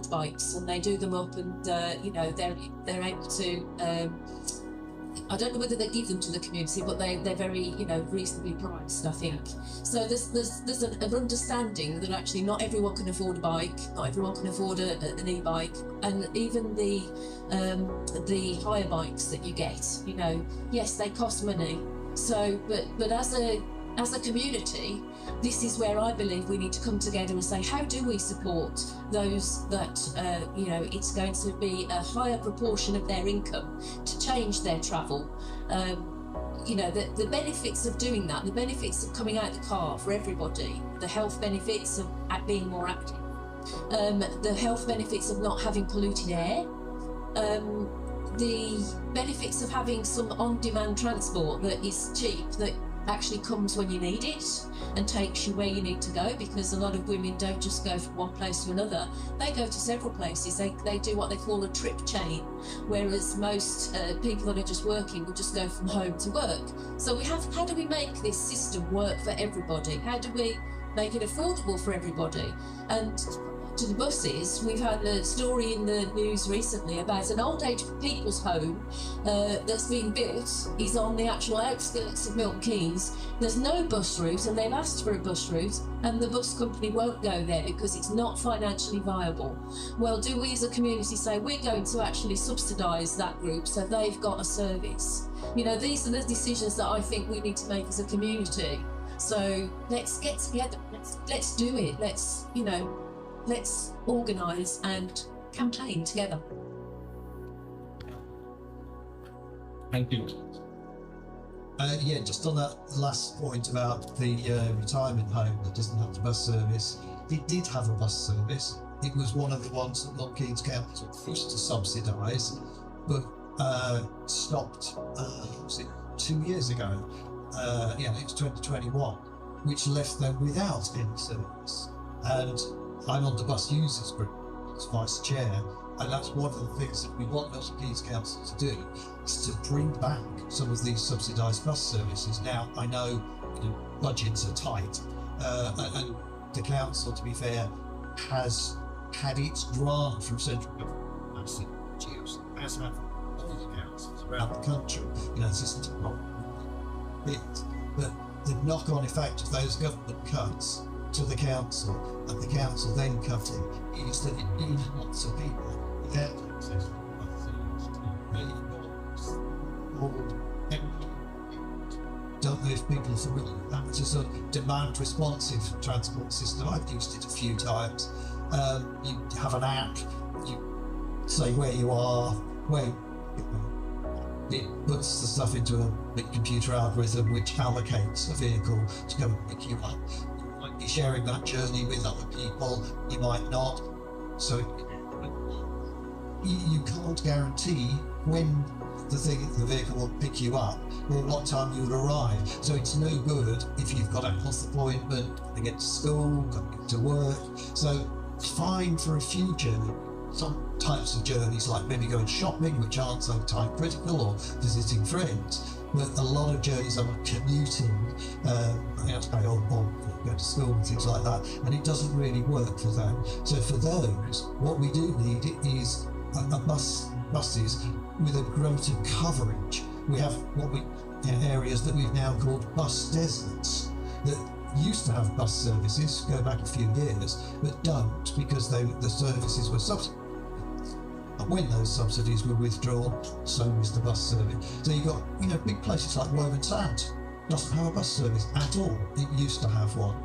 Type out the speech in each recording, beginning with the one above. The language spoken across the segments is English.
old bikes, and they do them up, and you know, they're able to. I don't know whether they give them to the community, but they're very, you know, reasonably priced, I think. So there's an understanding that actually not everyone can afford a bike, not everyone can afford an e-bike, and even the hire bikes that you get, you know, yes, they cost money. So, but as a community, this is where I believe we need to come together and say, how do we support those that, you know, it's going to be a higher proportion of their income to change their travel. You know, the benefits of doing that, the benefits of coming out the car for everybody, the health benefits of being more active, the health benefits of not having polluted air, the benefits of having some on-demand transport that is cheap, that actually comes when you need it and takes you where you need to go, because a lot of women don't just go from one place to another, they go to several places. They do what they call a trip chain, whereas most people that are just working will just go from home to work. So how do we make this system work for everybody? How do we make it affordable for everybody? And to the buses, we've had a story in the news recently about an old age people's home that's being built. Is on the actual outskirts of Melton Keynes. There's no bus route, and they've asked for a bus route, and the bus company won't go there because it's not financially viable. Well, do we as a community say we're going to actually subsidise that group so they've got a service? You know, these are the decisions that I think we need to make as a community. So let's get together, let's do it, let's organise and campaign together. Thank you. Yeah, just on that last point about the retirement home that doesn't have the bus service, it did have a bus service. It was one of the ones that Milton Keynes Council used to subsidise, but stopped, was it 2 years ago? Yeah, it was 2021, which left them without any service. And I'm on the bus users group as vice chair, and that's one of the things that we want Milton Keynes Council to do, is to bring back some of these subsidised bus services. Now, I know, you know, budgets are tight, and the council, to be fair, has had its grant from central government, as have all the councils around the country. You know, this isn't a problem, but the knock-on effect of those government cuts to the council, and the council then cutting, is that it leaves lots of people without access to don't know if people are familiar with that. It's a sort of demand responsive transport system. I've used it a few times. You have an app, you say where you are, it puts the stuff into a big computer algorithm which allocates a vehicle to go and pick you up. You might be sharing that journey with other people, you might not. So you can't guarantee when the vehicle will pick you up or what time you will arrive. So it's no good if you've got a health appointment, to get to school, to get to work. So it's fine for a few journeys, some types of journeys like maybe going shopping, which aren't so time critical, or visiting friends. But a lot of journeys are commuting, or go to school and things like that, and it doesn't really work for them. So for those, what we do need is buses with a greater coverage. We have areas that we've now called bus deserts that used to have bus services, go back a few years, but don't, because the services were subsidised. And when those subsidies were withdrawn, so was the bus service. So you've got, big places like Woburn Sand doesn't have a bus service at all. It used to have one.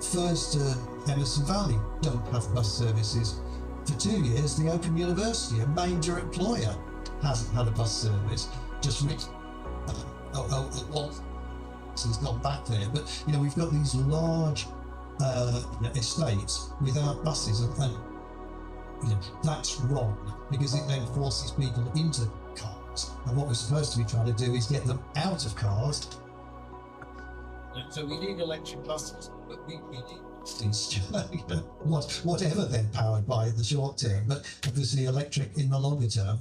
Thurston, Emerson Valley don't have bus services. For 2 years, the Open University, a major employer, hasn't had a bus service. Just it's gone back there. But we've got these large estates without buses, and that's wrong, because it then forces people into cars. And what we're supposed to be trying to do is get them out of cars. So we need electric buses, but we need whatever they're powered by in the short term, but obviously electric in the longer term.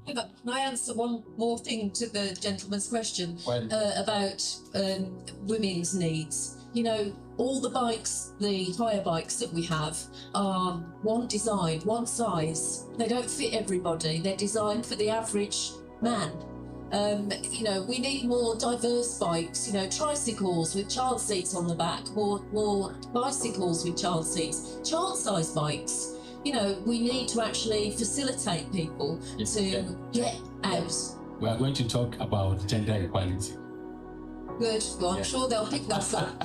Can I answer one more thing to the gentleman's question about women's needs? all the bikes, the hire bikes that we have, are one design, one size. They don't fit everybody. They're designed for the average man. You know, we need more diverse bikes, you know, tricycles with child seats on the back, more bicycles with child seats, child-sized bikes. You know, we need to actually facilitate people to get out. We are going to talk about gender equality. Good. Well, I'm sure they'll pick that up.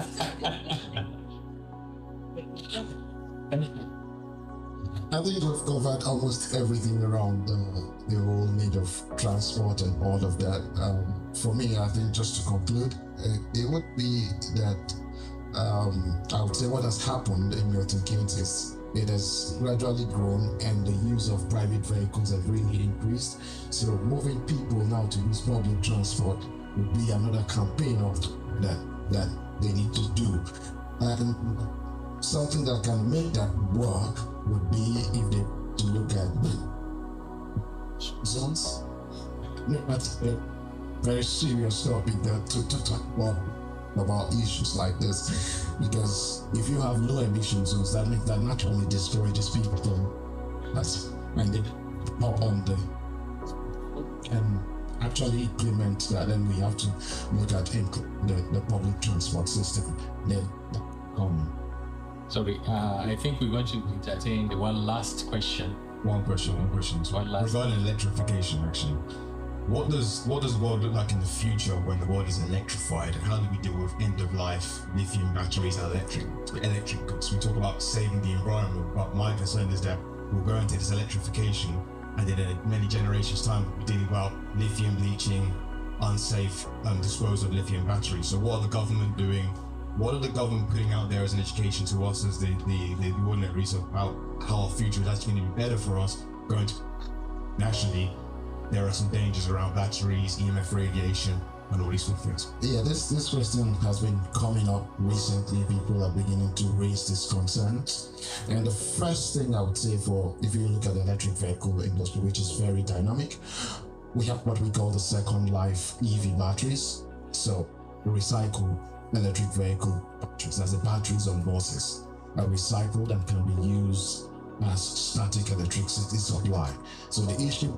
I think we've covered almost everything around the whole need of transport and all of that. For me, I think just to conclude, it would be that I would say what has happened in Melton, Keynes is it has gradually grown and the use of private vehicles have really increased. So moving people now to use public transport would be another campaign of that they need to do. And something that can make that work would be if they to look at zones. That's a very serious topic to talk about issues like this, because if you have low emission zones, that means that naturally discourages people from and they pop on and actually implement that. Then we have to look at the public transport system. Then Sorry, I think we're going to entertain the one last question. One question. Regarding electrification, actually, what does the world look like in the future when the world is electrified, and how do we deal with end of life lithium batteries and electric goods? We talk about saving the environment, but my concern is that we'll go into this electrification, and then in many generations' time, we'll be dealing about lithium leaching, unsafe disposal of lithium batteries. So what are the government doing? What are the government putting out there as an education to us as the ordinaries about how our future is actually going to be better for us going to nationally? There are some dangers around batteries, EMF radiation, and all these sort of things. Yeah, this question has been coming up recently. People are beginning to raise these concerns. And the first thing I would say if you look at the electric vehicle industry, which is very dynamic, we have what we call the second life EV batteries. So recycled electric vehicle batteries, as the batteries on buses are recycled and can be used as static electricity supply. So the issue,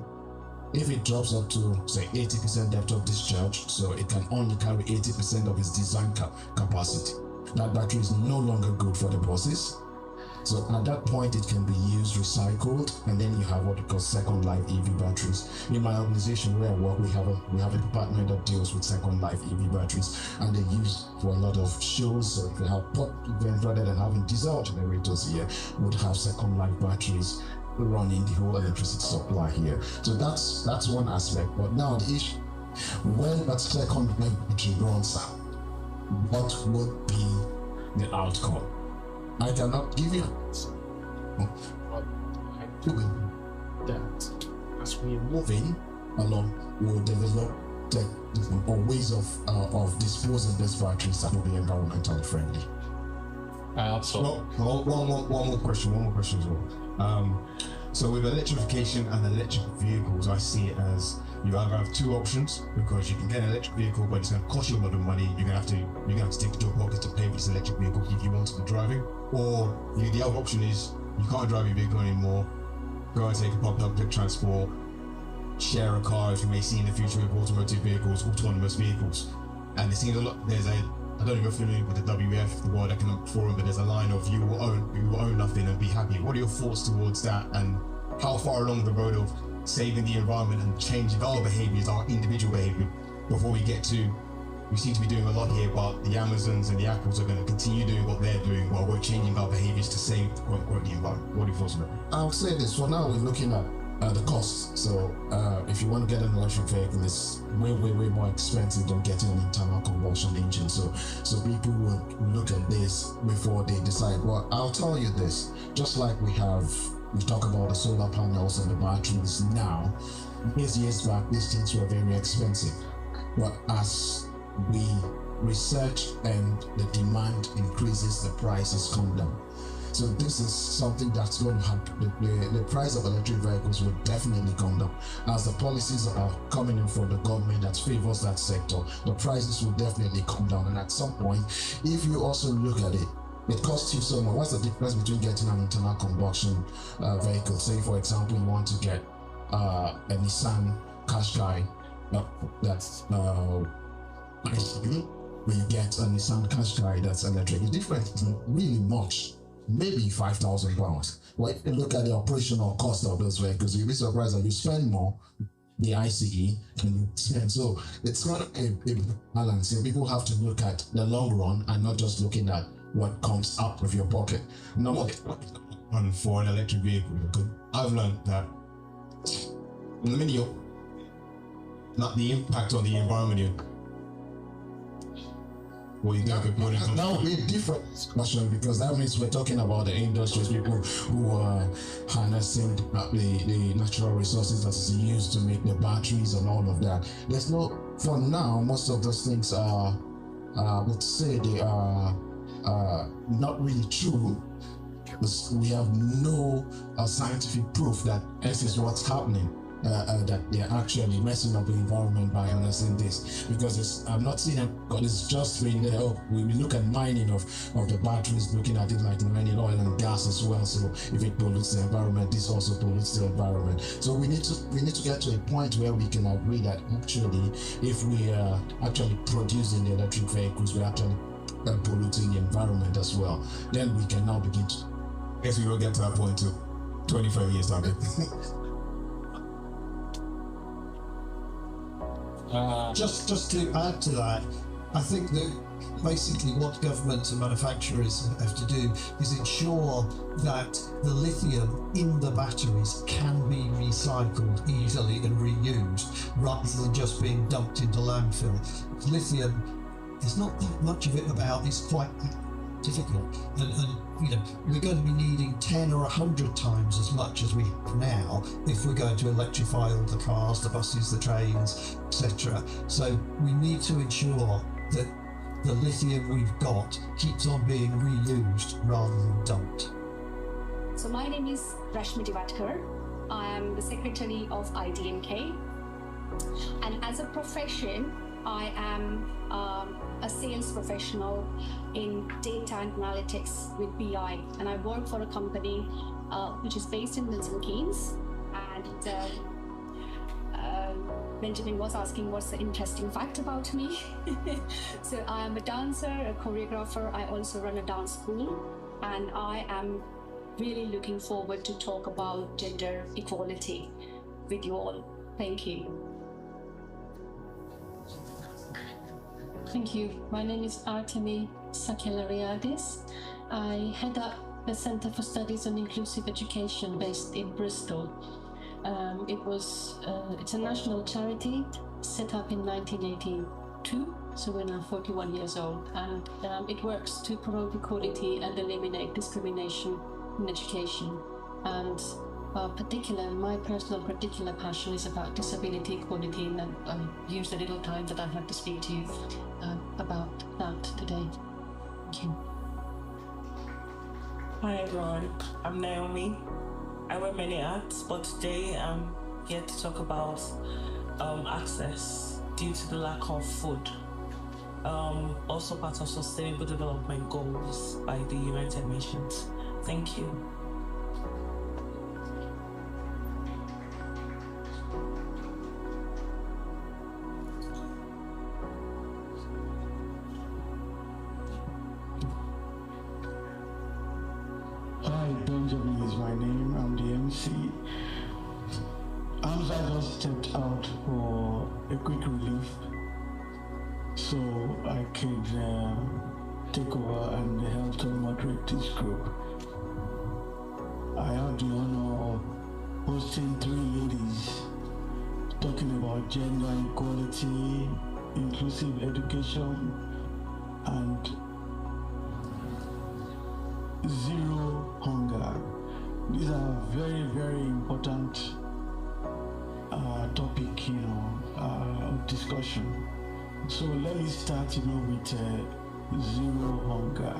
if it drops up to say 80% depth of discharge, so it can only carry 80% of its design capacity, that battery is no longer good for the buses. So at that point, it can be used recycled, and then you have what we call second life EV batteries. In my organization where I work, we have a department that deals with second life EV batteries, and they're used for a lot of shows. So if you have pop events, rather than having diesel generators here, would have second life batteries running the whole electricity supply here. So that's one aspect. But now the issue, when that second life battery runs out, what would be the outcome? I cannot give you that as we're moving along, we'll develop ways of disposing these batteries that will be environmentally friendly. One more question as well. So with electrification and electric vehicles, I see it as you either have two options, because you can get an electric vehicle, but it's going to cost you a lot of money. You're going to have to take it to your pocket to pay for this electric vehicle if you want to be driving. Or the other option is you can't drive your vehicle anymore. Go and take a public transport, share a car, as you may see in the future with automotive vehicles, autonomous vehicles. And it seems a lot. I don't know if you're familiar with the WEF, the World Economic Forum, but there's a line of you will own nothing and be happy. What are your thoughts towards that, and how far along the road of saving the environment and changing our behaviours, our individual behaviour, before we get to, we seem to be doing a lot here, but the Amazons and the Apples are going to continue doing what they're doing while we're changing our behaviours to save, quote unquote, the environment. What are your thoughts on that? I would say this, for now we're looking at the cost. So if you want to get an electric vehicle, it's way more expensive than getting an internal combustion engine. So people would look at this before they decide. Well, I'll tell you this, just like we talk about the solar panels and the batteries now, years back, these things were very expensive. But as we research and the demand increases, the prices come down. So So this is something that's going to happen. The price of electric vehicles will definitely come down. As the policies are coming in from the government that favors that sector, the prices will definitely come down. And at some point, if you also look at it, it costs you so much. What's the difference between getting an internal combustion vehicle? Say, for example, you want to get a Nissan Qashqai that's basically when you get a Nissan Qashqai that's electric. The difference isn't really much, maybe £5,000. Well, if you look at the operational cost of those vehicles, you'll be surprised that you spend more the ICE and you spend. So it's not a balance. People have to look at the long run and not just looking at what comes out of your pocket. No, on for an electric vehicle, because I've learned that in the video, not the impact on the environment. What you think that would be a different discussion, because that means we're talking about the industries, people who are harnessing the natural resources that is used to make the batteries and all of that. There's no, for now, most of those things are, I would say they are not really true. We have no scientific proof that this is what's happening. That they're actually messing up the environment by harnessing this, because I'm not seeing it, but it's just been there. We look at mining of the batteries, looking at it like mining oil and gas as well. So if it pollutes the environment, this also pollutes the environment. So we need to get to a point where we can agree that actually, if we are actually producing the electric vehicles, we're actually polluting the environment as well. Then we can now begin to. I guess we will get to that point too. 25 years time. Just to add to that, I think that basically what governments and manufacturers have to do is ensure that the lithium in the batteries can be recycled easily and reused, rather than just being dumped into landfill. Lithium, there's not that much of it about. It's quite difficult, and we're going to be needing 10 or 100 times as much as we have now if we're going to electrify all the cars, the buses, the trains, etc. So we need to ensure that the lithium we've got keeps on being reused rather than dumped. So my name is Rashmi Divatkar. I am the secretary of IDMK, and as a profession I am a sales professional in data and analytics with BI, and I work for a company which is based in Melton, Keynes. And Benjamin was asking what's the interesting fact about me. So I am a dancer, a choreographer. I also run a dance school, and I am really looking forward to talk about gender equality with you all. Thank you. Thank you. My name is Artemi Sakelariadis. I head up the Center for Studies on Inclusive Education based in Bristol. It's a national charity set up in 1982, so we're now 41 years old, and it works to promote equality and eliminate discrimination in education. And my personal particular passion is about disability equality, and I'll use the little time that I have to speak to you about that today. Thank you. Hi everyone, I'm Naomi. I wear many hats, but today I'm here to talk about access due to the lack of food. Also part of sustainable development goals by the United Nations. Thank you. Hi, Benjamin is my name. I'm the MC. Hamza just stepped out for a quick relief, so I could take over and help to moderate this group. I have the honor of hosting 3 ladies talking about gender equality, inclusive education, and zero hunger. These are very, very important topic, of discussion. So let me start, with zero hunger.